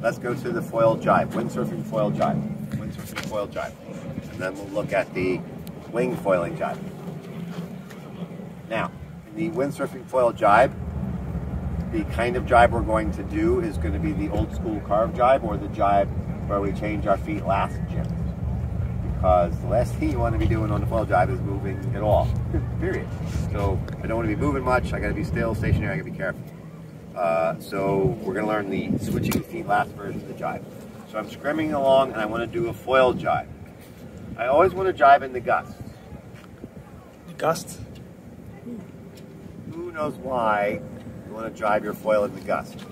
let's go to the foil jibe, windsurfing foil jibe. Windsurfing foil jibe. And then we'll look at the wing foiling jibe. Now, in the windsurfing foil jibe, the kind of jibe we're going to do is going to be the old school carved jibe, or the jibe where we change our feet last jib. Because the last thing you want to be doing on the foil jibe is moving at all, period. So I don't want to be moving much, I got to be still, stationary, I got to be careful. So we're going to learn the switching feet last version of the jibe. So I'm scrimming along and I want to do a foil jibe. I always want to jibe in the gust. The gust? Who knows why you want to jibe your foil in the gust?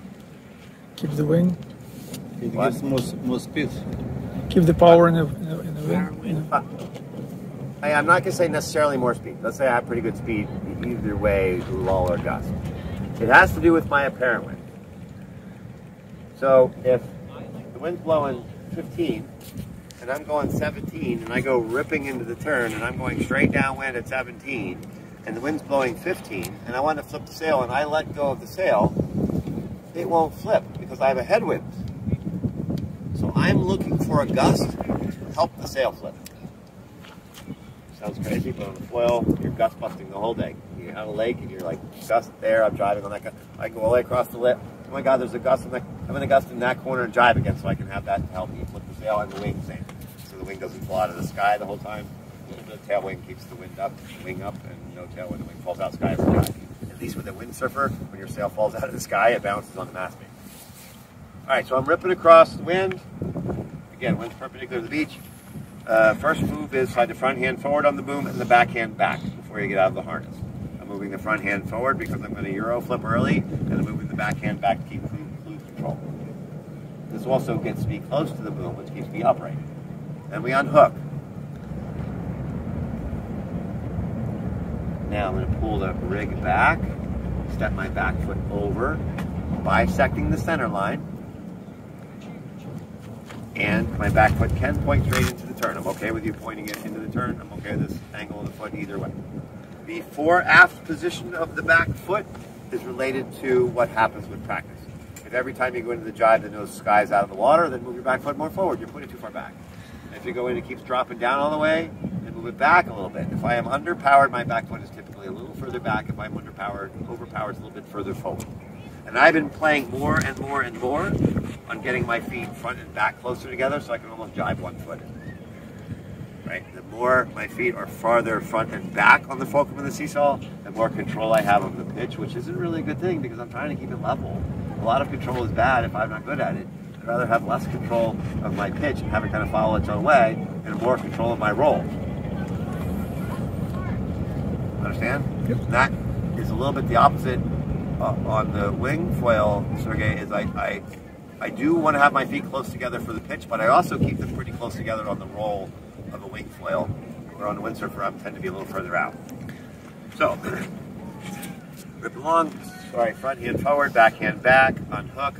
Keep the wing. It gives more speed. Keep the power in the wing. I'm not going to say necessarily more speed. Let's say I have pretty good speed either way, lull or gust. It has to do with my apparent wind. So if the wind's blowing 15 and I'm going 17 and I go ripping into the turn and I'm going straight downwind at 17 and the wind's blowing 15 and I want to flip the sail and I let go of the sail, it won't flip because I have a headwind. So I'm looking for a gust to help the sail flip. Sounds crazy, but on the foil, you're gust busting the whole day. You're on a lake and you're like, gust there, I'm driving on that gust. I go all the way across the lip. Oh my God, there's a gust. I'm going to gust in that corner and jibe again so I can have that to help me flip the sail and the wing same. So the wing doesn't fall out of the sky the whole time. A little bit of tailwind keeps the wind up, wing up, and no tailwind, the wing falls out sky every time. At least with a windsurfer, when your sail falls out of the sky, it bounces on the mast beam. All right, so I'm ripping across the wind. Again, wind's perpendicular to the beach. First move is slide the front hand forward on the boom and the back hand back before you get out of the harness. I'm moving the front hand forward because I'm going to Euro flip early, and I'm moving the back hand back to keep cruise control. This also gets me close to the boom, which keeps me upright. Then we unhook. Now I'm going to pull the rig back, step my back foot over, bisecting the center line. And my back foot can point straight into the turn. I'm okay with you pointing it into the turn. I'm okay with this angle of the foot either way. The fore-aft position of the back foot is related to what happens with practice. If every time you go into the jibe the nose skies out of the water, then move your back foot more forward. You're putting it too far back. And if you go in and it keeps dropping down all the way, then move it back a little bit. If I am underpowered, my back foot is typically a little further back. If I'm underpowered, overpowered, it's a little bit further forward. And I've been playing more and more and more on getting my feet front and back closer together so I can almost jibe one foot. Right? The more my feet are farther front and back on the fulcrum of the seesaw, the more control I have of the pitch, which isn't really a good thing because I'm trying to keep it level. A lot of control is bad if I'm not good at it. I'd rather have less control of my pitch and have it kind of follow its own way and more control of my roll. Understand? Yep. And that is a little bit the opposite on the wing foil, Sergey, is I do want to have my feet close together for the pitch, but I also keep them pretty close together on the roll of a wing foil, where on the windsurfer I tend to be a little further out. So, rip along, sorry, front hand forward, back hand back, unhook,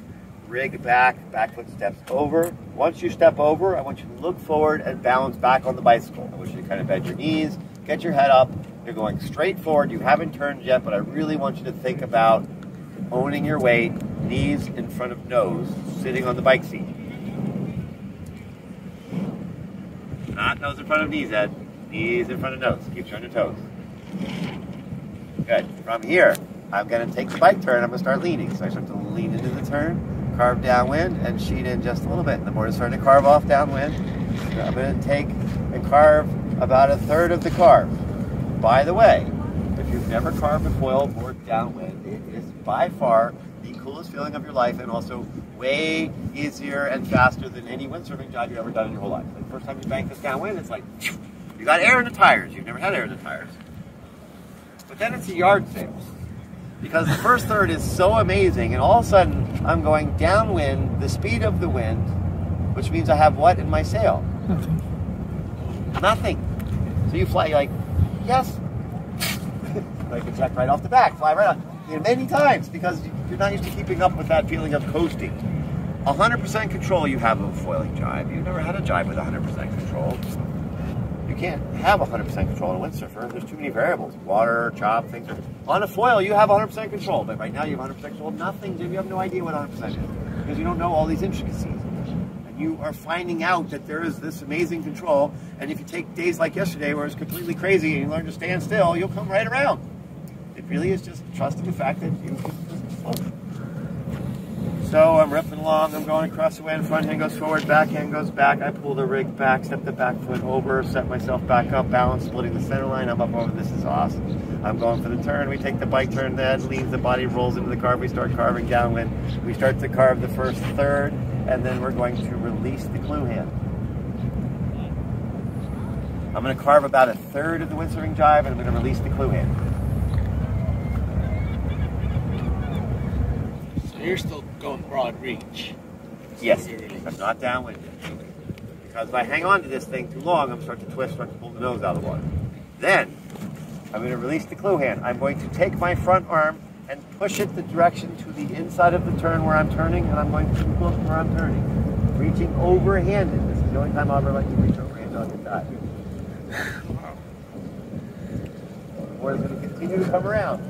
rig back, back foot steps over. Once you step over, I want you to look forward and balance back on the bicycle. I want you to kind of bend your knees, get your head up. You're going straight forward. You haven't turned yet, but I really want you to think about owning your weight, knees in front of nose, sitting on the bike seat. Not nose in front of knees, Ed. Knees in front of nose. Keep you on your toes. Good. From here, I'm going to take the bike turn. I'm going to start leaning. So I start to lean into the turn, carve downwind, and sheet in just a little bit. The board is starting to carve off downwind. So I'm going to take and carve about a third of the carve. By the way, if you've never carved a foil board downwind, it is by far the coolest feeling of your life and also way easier and faster than any windsurfing job you've ever done in your whole life. Like the first time you bank this downwind, it's like, you got air in the tires. You've never had air in the tires. But then it's a yard sale. Because the first third is so amazing, and all of a sudden, I'm going downwind, the speed of the wind, which means I have what in my sail? Nothing. Nothing. So you fly, you're like, yes. Like a jet right off the back, fly right on. You know, many times, because you're not used to keeping up with that feeling of coasting. 100% control you have of a foiling jibe. You've never had a jibe with 100% control. You can't have 100% control on a windsurfer. There's too many variables. Water, chop, things. On a foil, you have 100% control. But right now, you have 100% control of nothing, Jim. You have no idea what 100% is. because you don't know all these intricacies. And you are finding out that there is this amazing control, and if you take days like yesterday where it's completely crazy and you learn to stand still, you'll come right around. It really is just trusting the fact that you can float. So I'm ripping along, I'm going across the wind, front hand goes forward, back hand goes back, I pull the rig back, step the back foot over, set myself back up, balance, splitting the center line, I'm up over, this is awesome. I'm going for the turn, we take the bike turn, then leaves the body, rolls into the carve, we start carving downwind. We start to carve the first third, and then we're going to release the clue hand. I'm going to carve about a third of the windsurfing jibe, and I'm going to release the clue hand. You're still going broad reach. Yes, I'm not downwind yet. Because if I hang on to this thing too long, I'm going to start to twist, start to pull the nose out of the water. Then, I'm going to release the clue hand. I'm going to take my front arm and push it the direction to the inside of the turn where I'm turning, and I'm going to look where I'm turning. Reaching overhanded. This is the only time I'll ever like to reach overhanded on the dive. The board is going to continue to come around.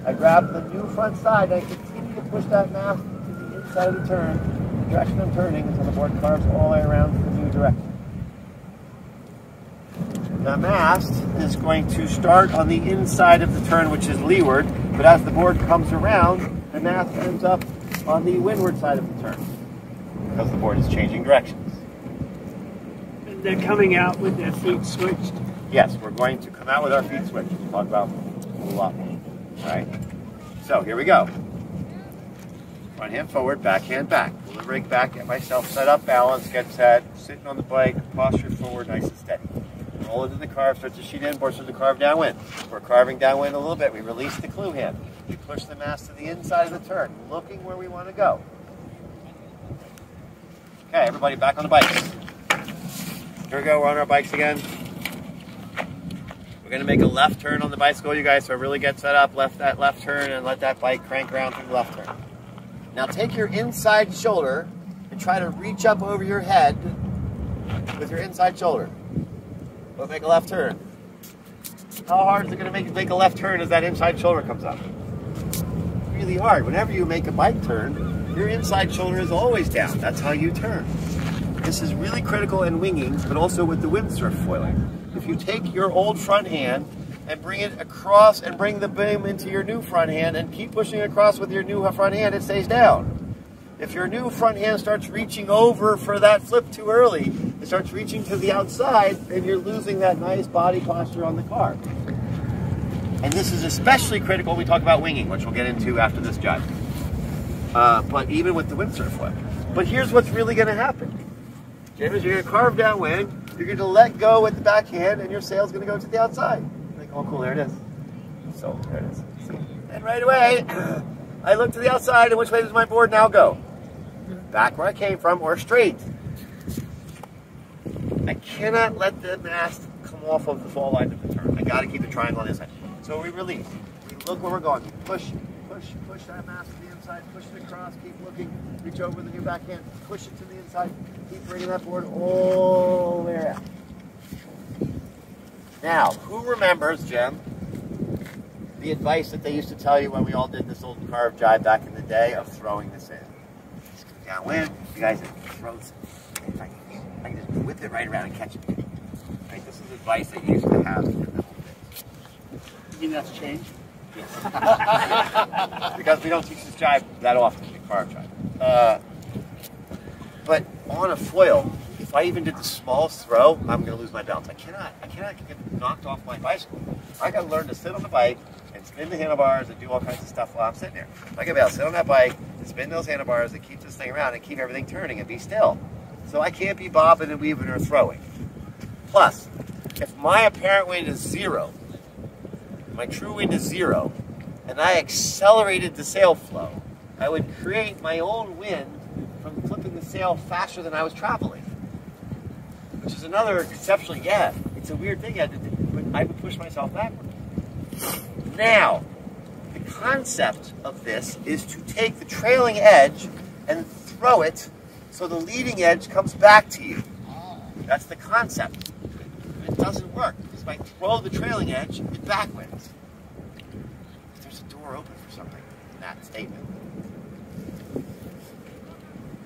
I grab the new front side, and I continue to push that mast to the inside of the turn, the direction I'm turning, until the board carves all the way around to the new direction. The mast is going to start on the inside of the turn, which is leeward, but as the board comes around, the mast ends up on the windward side of the turn, because the board is changing directions. And they're coming out with their feet switched? Yes, we're going to come out with our feet switched. We'll talk about a lot more. All right, so here we go. Front hand forward, back hand back. Pull the rig back, get myself set up, balance, get set, sitting on the bike, posture forward, nice and steady. Roll into the carve, start to sheet inboard, start to carve downwind. We're carving downwind a little bit. We release the clue hand. We push the mast to the inside of the turn, looking where we want to go. Okay, everybody back on the bikes. Here we go, we're on our bikes again. We're going to make a left turn on the bicycle, you guys, so really get set up, that left turn, and let that bike crank around through the left turn. Now take your inside shoulder and try to reach up over your head with your inside shoulder. We'll make a left turn. How hard is it going to make a left turn as that inside shoulder comes up? It's really hard. Whenever you make a bike turn, your inside shoulder is always down. That's how you turn. This is really critical in winging, but also with the windsurf foiling. If you take your old front hand and bring it across and bring the beam into your new front hand and keep pushing across with your new front hand, it stays down. If your new front hand starts reaching over for that flip too early, it starts reaching to the outside, and you're losing that nice body posture on the car. And this is especially critical when we talk about winging, which we'll get into after this jibe. But even with the windsurf flip. But here's what's really going to happen. James, you're going to carve downwind, you're going to let go with the backhand, and your sail's going to go to the outside. Like, oh, cool, there it is. So, there it is. See? And right away, I look to the outside, and which way does my board now go? Back where I came from, or straight. I cannot let the mast come off of the fall line of the turn. I got to keep the triangle on this side. So we release. We look where we're going. We push that mast to the inside, push it across, keep looking, reach over the new backhand, push it to the inside, keep bringing that board all the way out. Now, who remembers, Jim, the advice that they used to tell you when we all did this old carve jibe back in the day of throwing this in? Just go downwind, you guys throw this. I can just whip it right around and catch it. Right? This is advice they used to have in the old days. You think that's changed? Yes. Because we don't teach this jibe that often, the carve jibe. But on a foil, if I even did the smallest throw, I'm going to lose my balance. I cannot get knocked off my bicycle. I got to learn to sit on the bike and spin the handlebars and do all kinds of stuff while I'm sitting there. I got to be able to sit on that bike and spin those handlebars and keep this thing around and keep everything turning and be still. So I can't be bobbing and weaving or throwing. Plus, if my apparent wind is 0, my true wind is 0, and I accelerated the sail flow, I would create my own wind from flipping the sail faster than I was traveling. Which is another conceptually, yeah, it's a weird thing, but I would push myself backward. Now, the concept of this is to take the trailing edge and throw it so the leading edge comes back to you. That's the concept. It doesn't work, because if I throw the trailing edge, it backwinds. There's a door open for something in that statement.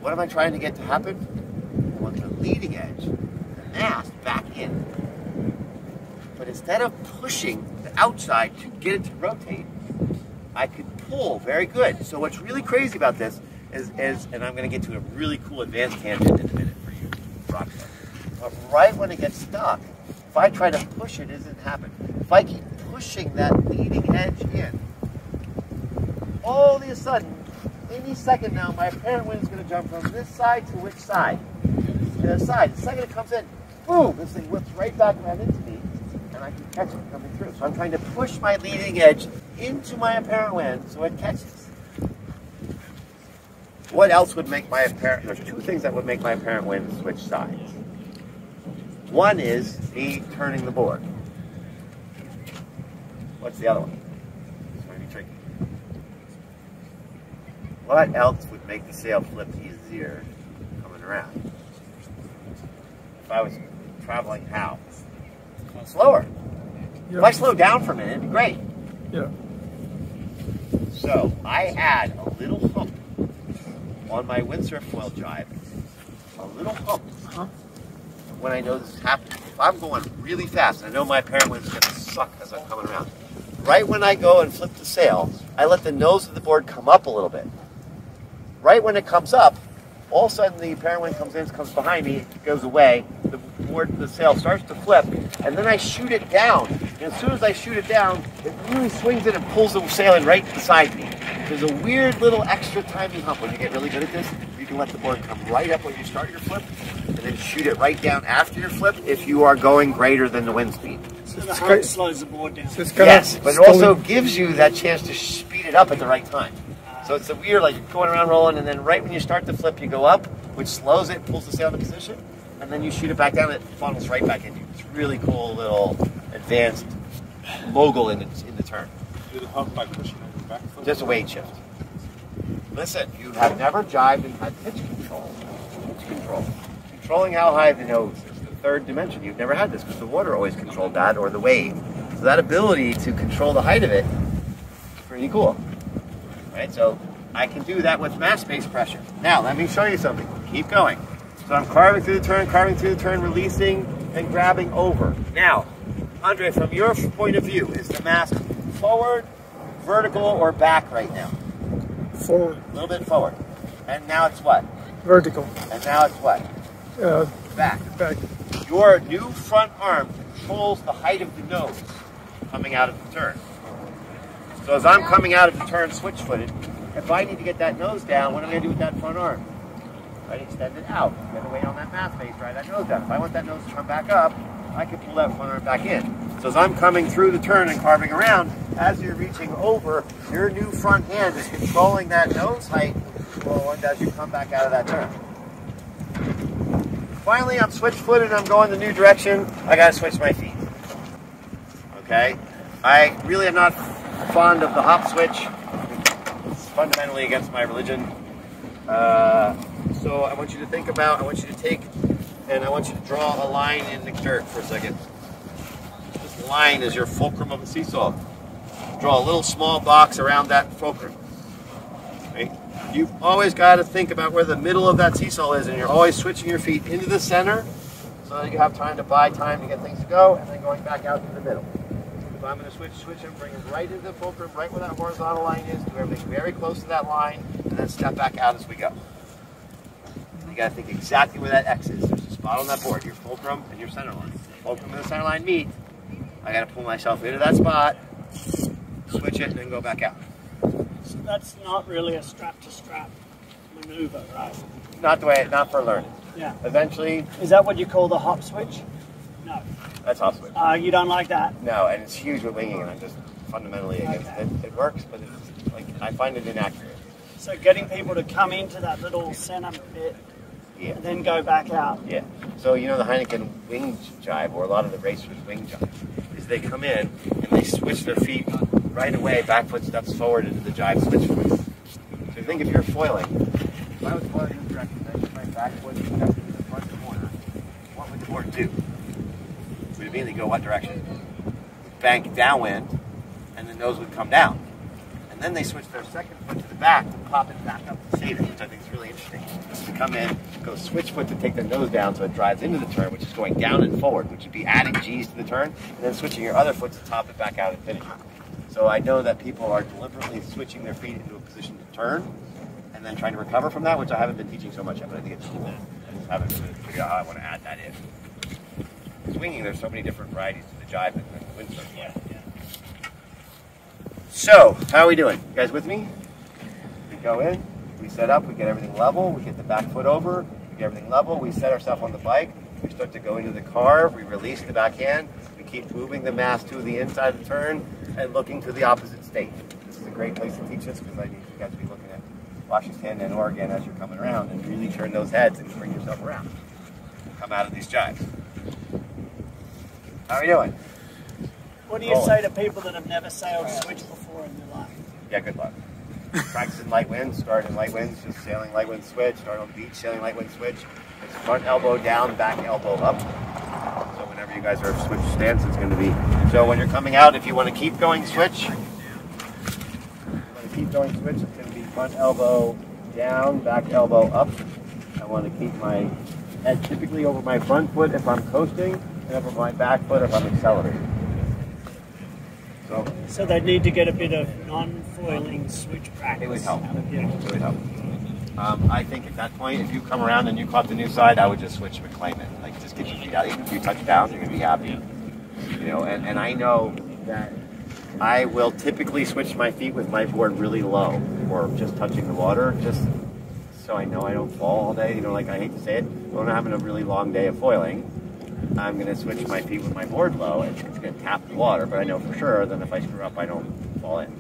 What am I trying to get to happen? I want the leading edge, the mast, back in. But instead of pushing the outside to get it to rotate, I could pull very good. So what's really crazy about this is and I'm going to get to a really cool advanced tangent in a minute for you, rock stars. But right when it gets stuck, if I try to push it, it doesn't happen. If I keep pushing that leading edge in, all of a sudden, any second now, my apparent wind is going to jump from this side to which side? To the side. The second it comes in, boom, this thing whips right back around into me, and I can catch it coming through. So I'm trying to push my leading edge into my apparent wind so it catches. What else would make my apparent, there's two things that would make my apparent wind switch sides. One is me turning the board. What's the other one? It's going to be tricky. What else would make the sail flip easier coming around? If I was traveling how? Slower. Yeah. If I slow down for a minute, it'd be great. Yeah. So I add a little hump on my windsurf foil jibe. A little hump. When I know this is happening. If I'm going really fast, and I know my apparent wind is going to suck as I'm coming around. Right when I go and flip the sail, I let the nose of the board come up a little bit. Right when it comes up, all of a sudden the apparent wind comes in, comes behind me, it goes away, the sail starts to flip, and then I shoot it down. And as soon as I shoot it down, it really swings it and pulls the sail in right beside me. There's a weird little extra timing hump when you get really good at this. You can let the board come right up when you start your flip, and then shoot it right down after your flip if you are going greater than the wind speed. So the hump slows the board down. So it's kind Yes, of but it also gives you that chance to speed it up at the right time. So it's a weird, like you're going around rolling, and then right when you start the flip, you go up, which slows it, pulls the sail into position, and then you shoot it back down, it funnels right back into you. It's a really cool little advanced mogul in the turn. Do the hump by pushing on your back foot? Just a weight shift. Listen, you have never jibed and had pitch control. Pitch control. Controlling how high the nose is the third dimension. You've never had this because the water always controlled that, or the wave. So that ability to control the height of it is pretty cool. Right? So I can do that with mass-based pressure. Now, let me show you something. Keep going. So I'm carving through the turn, releasing, and grabbing over. Now, Andre, from your point of view, is the mast forward, vertical, or back right now? forward. A little bit forward. And now it's what? Vertical. And now it's what? Back. Back. Your new front arm controls the height of the nose coming out of the turn. So as I'm coming out of the turn switch-footed, if I need to get that nose down, what am I going to do with that front arm? Right, extend it out. Get away on that mast base, drive that nose down. If I want that nose to come back up, I can pull that front arm back in. So as I'm coming through the turn and carving around, as you're reaching over, your new front hand is controlling that nose height forward as you come back out of that turn. Finally, I'm switch-footed and I'm going the new direction. I got to switch my feet. Okay? I really am not fond of the hop switch. It's fundamentally against my religion. So I want you to think about, I want you to take, and I want you to draw a line in the dirt for a second. This line is your fulcrum of the seesaw. Draw a little small box around that fulcrum. Okay? You've always got to think about where the middle of that seesaw is, and you're always switching your feet into the center so that you have time to buy time to get things to go, and then going back out to the middle. So I'm going to switch and bring it right into the fulcrum, right where that horizontal line is, do everything very close to that line, and then step back out as we go. You got to think exactly where that X is. There's a spot on that board, your fulcrum and your center line. Fulcrum and the center line meet. I got to pull myself into that spot, switch it, and then go back out. So that's not really a strap-to-strap maneuver, right? Not the way, not for learning. Yeah. Eventually, Is that what you call the hop switch? No. that's hop switch. You don't like that? No, and it's huge with winging, and I'm just fundamentally against it. It works, but it's like I find it inaccurate. So getting people to come into that little center bit Yeah. and then go back out. Yeah. So you know the Heineken wing jibe, or a lot of the racers wing jibe, is they come in and they switch their feet right away, back foot steps forward into the jibe switch foot. So think if you're foiling, if I was foiling in this direction, then my back foot steps into the front corner, what would the board do? Would it immediately go what direction? Bank downwind, and the nose would come down. And then they switch their second foot to the back to pop it back up saving, which I think is really interesting. We come in, go switch foot to take the nose down so it drives into the turn, which is going down and forward, which would be adding G's to the turn, and then switching your other foot to top it back out and finish it. So I know that people are deliberately switching their feet into a position to turn, and then trying to recover from that, which I haven't been teaching so much of, but I think it's cool. I just haven't figured out how I want to add that in. Swinging, there's so many different varieties to the jibe and the windsurf. Yeah. So, how are we doing? You guys with me? We go in, we set up, we get everything level, we get the back foot over, we get everything level, we set ourselves on the bike, we start to go into the carve, we release the backhand, we keep moving the mass to the inside of the turn and looking to the opposite state. This is a great place to teach this because I need you guys to be looking at Washington and Oregon as you're coming around and really turn those heads and bring yourself around. Come out of these jibes. How are we doing? What do you say to people that have never sailed switch before in their life? Yeah, good luck. Practicing light winds, start in light winds, just sailing light wind switch, start on the beach, sailing light wind switch. It's front elbow down, back elbow up. So whenever you guys are switch stance, it's going to be. So when you're coming out, if you want to keep going switch, it's going to be front elbow down, back elbow up. I want to keep my head typically over my front foot if I'm coasting, and over my back foot if I'm accelerating. So they need to get a bit of non-foiling switch practice. It would help. Yeah. It would help. I think at that point, if you come around and you caught the new side, I would just switch and claim it. Like, just get your feet out. Even if you touch down, you're going to be happy. You know, and I know that I will typically switch my feet with my board really low or just touching the water, just so I know I don't fall all day. You know, like I hate to say it, when I'm having a really long day of foiling, I'm going to switch my feet with my board low, and it's going to tap the water, but I know for sure that if I screw up, I don't fall in.